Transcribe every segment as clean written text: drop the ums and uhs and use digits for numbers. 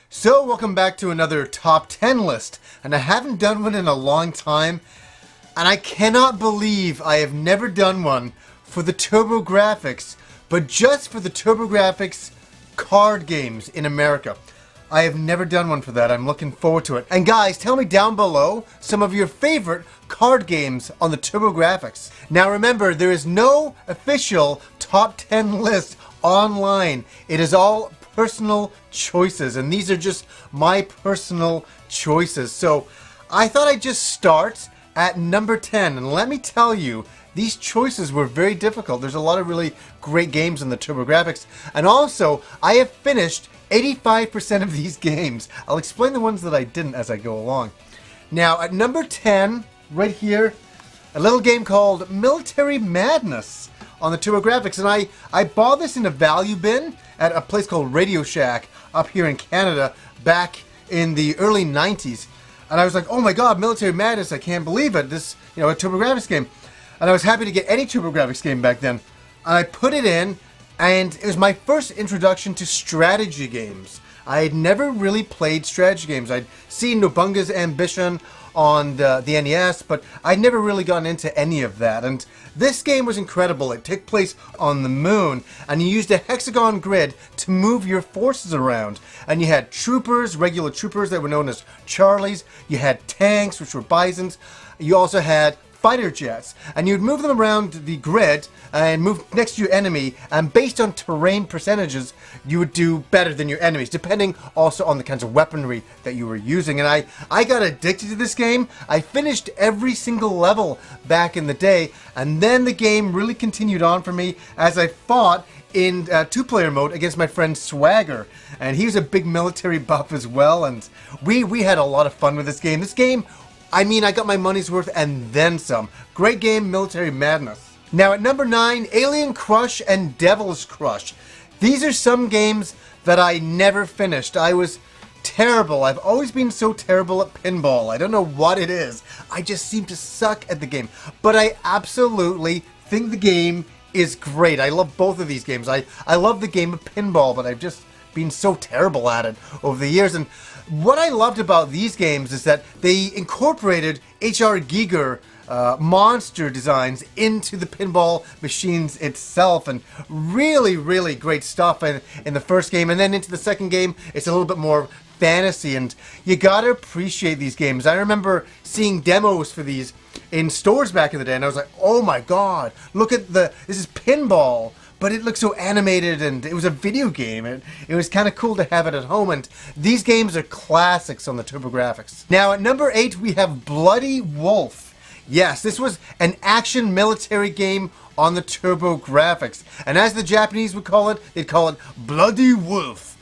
So, welcome back to another top 10 list, and I haven't done one in a long time, and I cannot believe I have never done one for the TurboGrafx, but just for the TurboGrafx card games in America. I have never done one for that. I'm looking forward to it. And guys, tell me down below some of your favorite card games on the TurboGrafx. Now remember, there is no official top 10 list online. It is all personal choices, and these are just my personal choices. So I thought I'd just start at number 10, and let me tell you, these choices were very difficult. There's a lot of really great games in the TurboGrafx, and also I have finished 85% of these games. I'll explain the ones that I didn't as I go along. Now at number 10, right here, a little game called Military Madness on the TurboGrafx, and I bought this in a value bin at a place called Radio Shack up here in Canada back in the early 90s. And I was like, oh my god, Military Madness, I can't believe it. This, a TurboGrafx game. And I was happy to get any TurboGrafx game back then. And I put it in, and it was my first introduction to strategy games. I had never really played strategy games. I'd seen Nobunga's Ambition on the NES, but I'd never really gotten into any of that. And this game was incredible. It took place on the moon, and you used a hexagon grid to move your forces around. And you had troopers, regular troopers that were known as Charlies. You had tanks, which were Bisons. You also had fighter jets, and you'd move them around the grid and move next to your enemy, and based on terrain percentages you would do better than your enemies, depending also on the kinds of weaponry that you were using. And I got addicted to this game. I finished every single level back in the day, and then the game really continued on for me as I fought in two-player mode against my friend Swagger, and he was a big military buff as well, and we had a lot of fun with this game. I got my money's worth and then some. Great game, Military Madness. Now at number 9, Alien Crush and Devil's Crush. These are some games that I never finished. I was terrible. I've always been so terrible at pinball. I don't know what it is. I just seem to suck at the game. But I absolutely think the game is great. I love both of these games. I love the game of pinball, but I've just been so terrible at it over the years. And what I loved about these games is that they incorporated H.R. Giger monster designs into the pinball machines itself, and really, really great stuff in the first game. And then into the second game, it's a little bit more fantasy, and you gotta appreciate these games. I remember seeing demos for these in stores back in the day, and I was like, oh my god, look at this is pinball. But it looked so animated, and it was a video game. It was kind of cool to have it at home, and these games are classics on the TurboGrafx. Now at number 8 we have Bloody Wolf. Yes, this was an action military game on the TurboGrafx, and as the Japanese would call it, they'd call it Bloody Wolf.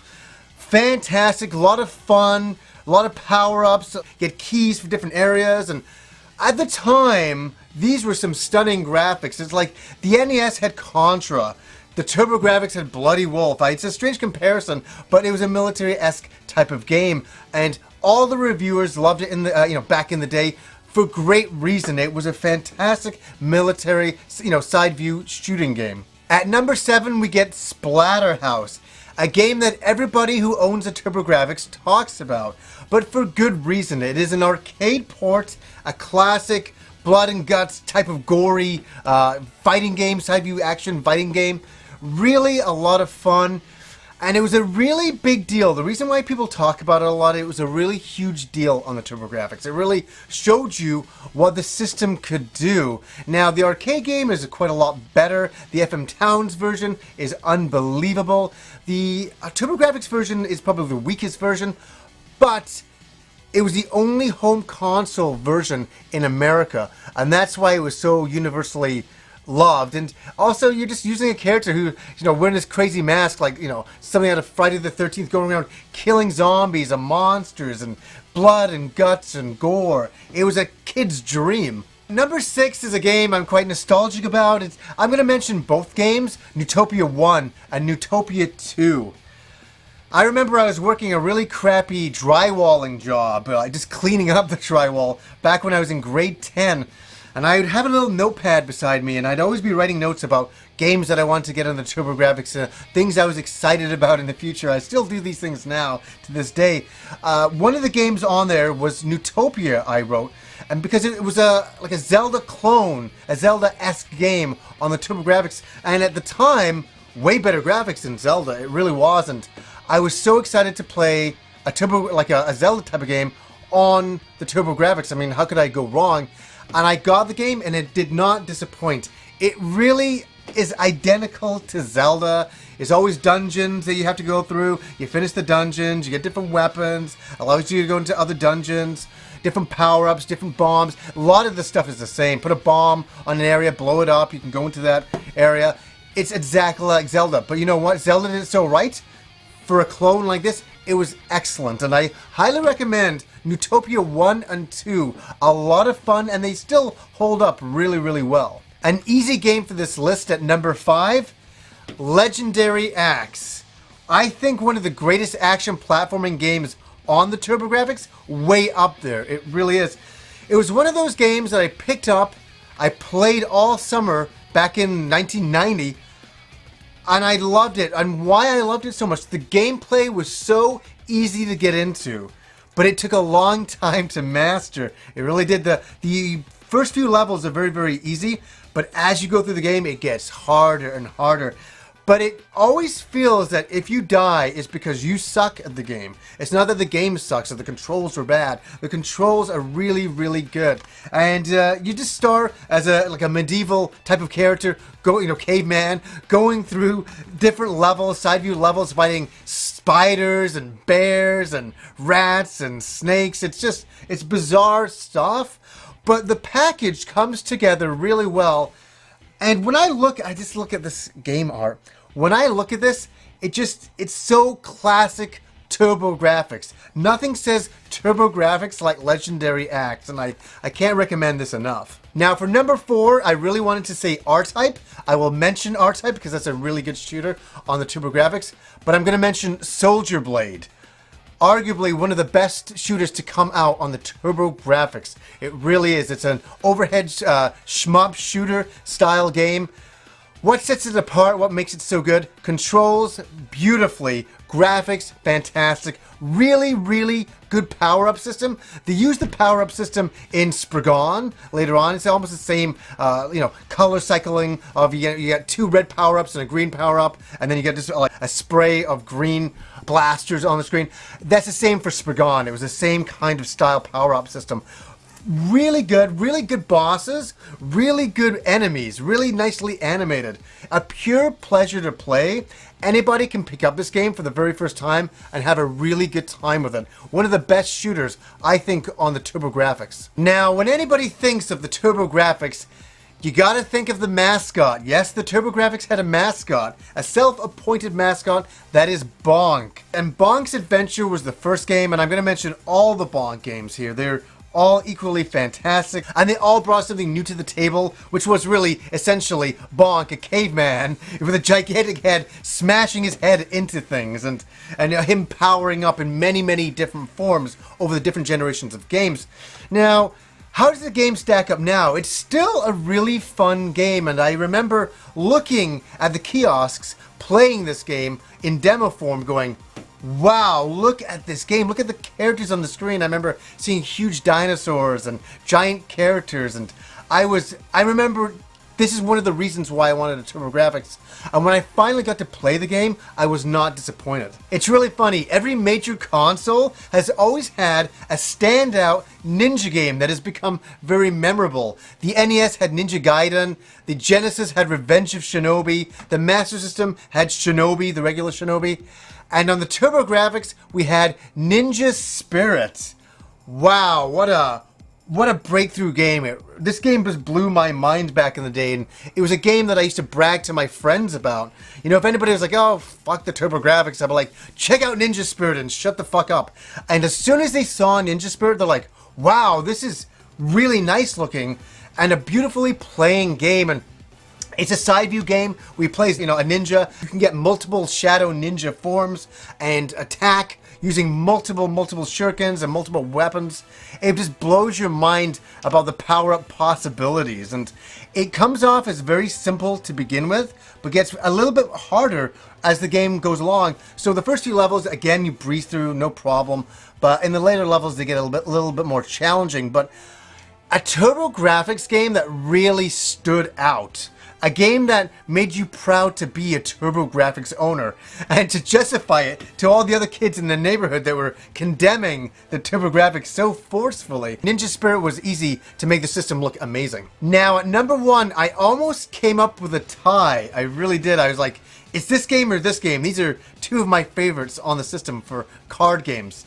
Fantastic, a lot of fun, a lot of power-ups, get keys for different areas, and at the time, these were some stunning graphics. It's like the NES had Contra, the TurboGrafx had Bloody Wolf. It's a strange comparison, but it was a military-esque type of game, and all the reviewers loved it in the back in the day for great reason. It was a fantastic military, side view shooting game. At number 7, we get Splatterhouse, a game that everybody who owns a TurboGrafx talks about, but for good reason. It is an arcade port, a classic blood and guts type of gory fighting game, side view action fighting game. Really a lot of fun, and it was a really big deal. The reason why people talk about it a lot, it was a really huge deal on the TurboGrafx. It really showed you what the system could do. Now the arcade game is quite a lot better. The FM Towns version is unbelievable. The TurboGrafx version is probably the weakest version, but it was the only home console version in America, and that's why it was so universally loved. And also, you're just using a character who, wearing this crazy mask, like, something out of Friday the 13th, going around killing zombies and monsters and blood and guts and gore. It was a kid's dream. Number 6 is a game I'm quite nostalgic about. I'm going to mention both games, Neutopia 1 and Neutopia 2. I remember I was working a really crappy drywalling job, just cleaning up the drywall back when I was in grade 10. And I would have a little notepad beside me, and I'd always be writing notes about games that I wanted to get on the TurboGrafx, things I was excited about in the future. I still do these things now, to this day. One of the games on there was Newtopia, I wrote. And because it was like a Zelda clone, a Zelda-esque game on the TurboGrafx, and at the time, way better graphics than Zelda. It really wasn't. I was so excited to play a Zelda type of game on the TurboGrafx. I mean, how could I go wrong? And I got the game, and it did not disappoint. It really is identical to Zelda. It's always dungeons that you have to go through. You finish the dungeons, you get different weapons, allows you to go into other dungeons, different power-ups, different bombs. A lot of the stuff is the same. Put a bomb on an area, blow it up, you can go into that area. It's exactly like Zelda. But you know what? Zelda did it so right. For a clone like this, it was excellent, and I highly recommend Newtopia 1 and 2. A lot of fun, and they still hold up really, really well. An easy game for this list at number 5, Legendary Axe. I think one of the greatest action platforming games on the TurboGrafx, way up there. It really is. It was one of those games that I picked up, I played all summer back in 1990, and I loved it. And why I loved it so much, the gameplay was so easy to get into, but it took a long time to master. It really did. The first few levels are very, very easy, but as you go through the game, it gets harder and harder. But it always feels that if you die, it's because you suck at the game. It's not that the game sucks or the controls are bad. The controls are really, really good. And you just start as a medieval type of character, caveman, going through different levels, side view levels, fighting spiders and bears and rats and snakes. It's bizarre stuff. But the package comes together really well. And when I just look at this game art. When I look at this, it's so classic TurboGrafx. Nothing says TurboGrafx like Legendary Axe, and I can't recommend this enough. Now for number 4, I really wanted to say R-Type. I will mention R-Type because that's a really good shooter on the TurboGrafx, but I'm going to mention Soldier Blade. Arguably one of the best shooters to come out on the TurboGrafx. It really is. It's an overhead shmup shooter style game. What sets it apart? What makes it so good? Controls beautifully. Graphics fantastic. Really, really good power-up system. They use the power-up system in Spriggan later on. It's almost the same, color cycling of you get 2 red power-ups and a green power-up, and then you get just a spray of green blasters on the screen. That's the same for Spriggan. It was the same kind of style power-up system. Really good bosses, really good enemies, really nicely animated. A pure pleasure to play. Anybody can pick up this game for the very first time and have a really good time with it. One of the best shooters, I think, on the TurboGrafx. Now, when anybody thinks of the TurboGrafx, you gotta think of the mascot. Yes, the TurboGrafx had a mascot, a self-appointed mascot, that is Bonk. And Bonk's Adventure was the first game, and I'm gonna mention all the Bonk games here. They're all equally fantastic, and they all brought something new to the table, which was really, essentially, Bonk, a caveman with a gigantic head, smashing his head into things, and him powering up in many, many different forms over the different generations of games. Now, how does the game stack up now? It's still a really fun game, and I remember looking at the kiosks, playing this game in demo form, going, wow, look at this game. Look at the characters on the screen. I remember seeing huge dinosaurs and giant characters, and I remember this is one of the reasons why I wanted a TurboGrafx. And when I finally got to play the game, I was not disappointed. It's really funny. Every major console has always had a standout ninja game that has become very memorable. The NES had Ninja Gaiden, the Genesis had Revenge of Shinobi, the Master System had Shinobi, the regular Shinobi, and on the TurboGrafx we had Ninja Spirit. Wow, what a breakthrough game. This game just blew my mind back in the day, and it was a game that I used to brag to my friends about. You know, if anybody was like, oh, fuck the TurboGrafx, I'd be like, check out Ninja Spirit and shut the fuck up. And as soon as they saw Ninja Spirit, they're like, wow, this is really nice looking and a beautifully playing game. And it's a side view game. We play, a ninja. You can get multiple shadow ninja forms and attack. using multiple shurikens and multiple weapons. It just blows your mind about the power-up possibilities. And it comes off as very simple to begin with, but gets a little bit harder as the game goes along. So the first few levels, again, you breeze through, no problem. But in the later levels, they get a little bit more challenging. But a TurboGrafx game that really stood out. A game that made you proud to be a TurboGrafx owner and to justify it to all the other kids in the neighborhood that were condemning the TurboGrafx so forcefully. Ninja Spirit was easy to make the system look amazing. Now at number 1, I almost came up with a tie. I really did. I was like, it's this game or this game. These are two of my favorites on the system for card games.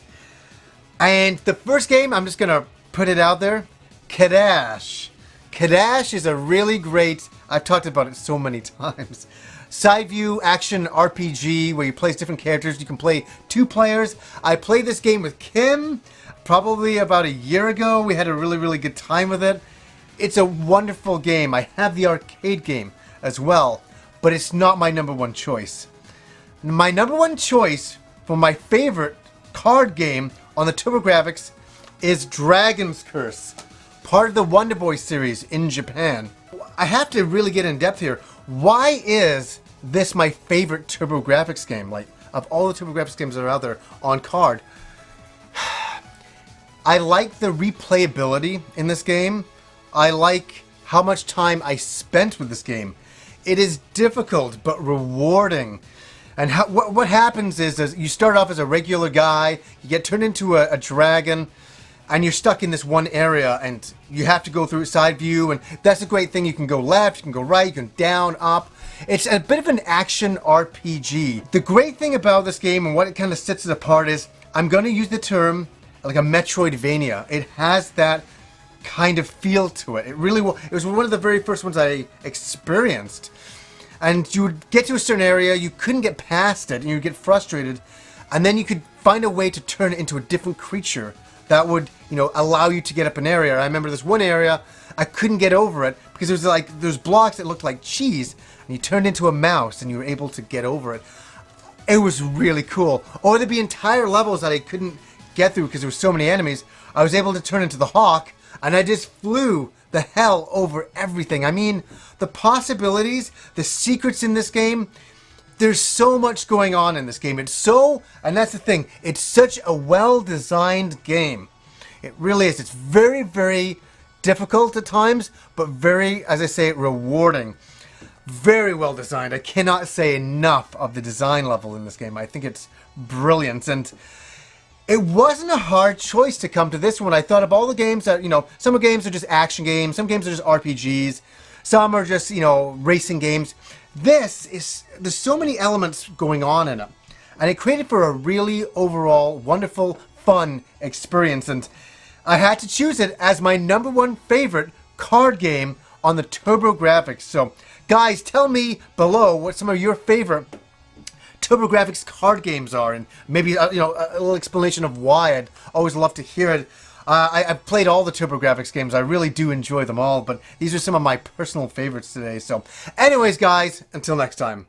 And the first game, I'm just gonna put it out there, Kadash. Kadash is a really great, I've talked about it so many times, side view action RPG where you play as different characters. You can play 2 players. I played this game with Kim probably about a year ago. We had a really good time with it. It's a wonderful game. I have the arcade game as well, but it's not my number 1 choice. My number 1 choice for my favorite card game on the TurboGrafx is Dragon's Curse, part of the Wonder Boy series in Japan. I have to really get in depth here. Why is this my favorite TurboGrafx game? Like, of all the TurboGrafx games that are out there on card, I like the replayability in this game. I like how much time I spent with this game. It is difficult but rewarding. And what happens is you start off as a regular guy, you get turned into a dragon, and you're stuck in this one area, and you have to go through side view, and that's a great thing. You can go left, you can go right, you can down, up. It's a bit of an action RPG. The great thing about this game and what it kind of sets it apart is, I'm going to use the term like a Metroidvania. It has that kind of feel to it. It was one of the very first ones I experienced. And you would get to a certain area, you couldn't get past it, and you'd get frustrated, and then you could find a way to turn it into a different creature that would, allow you to get up an area. I remember this one area, I couldn't get over it because there's blocks that looked like cheese, and you turned into a mouse and you were able to get over it. It was really cool. Or there'd be entire levels that I couldn't get through because there were so many enemies. I was able to turn into the hawk, and I just flew the hell over everything. I mean, the possibilities, the secrets in this game, there's so much going on in this game. And that's the thing, it's such a well-designed game. It really is. It's very difficult at times, but very, as I say, rewarding. Very well designed. I cannot say enough of the design level in this game. I think it's brilliant. And it wasn't a hard choice to come to this one. I thought of all the games that, some games are just action games, some games are just RPGs, some are just, racing games. There's so many elements going on in it. And it created for a really overall wonderful, fun experience. And I had to choose it as my number 1 favorite card game on the TurboGrafx. So, guys, tell me below what some of your favorite TurboGrafx card games are, and maybe a little explanation of why. I'd always love to hear it. I've played all the TurboGrafx games. I really do enjoy them all, but these are some of my personal favorites today. So, anyways, guys, until next time.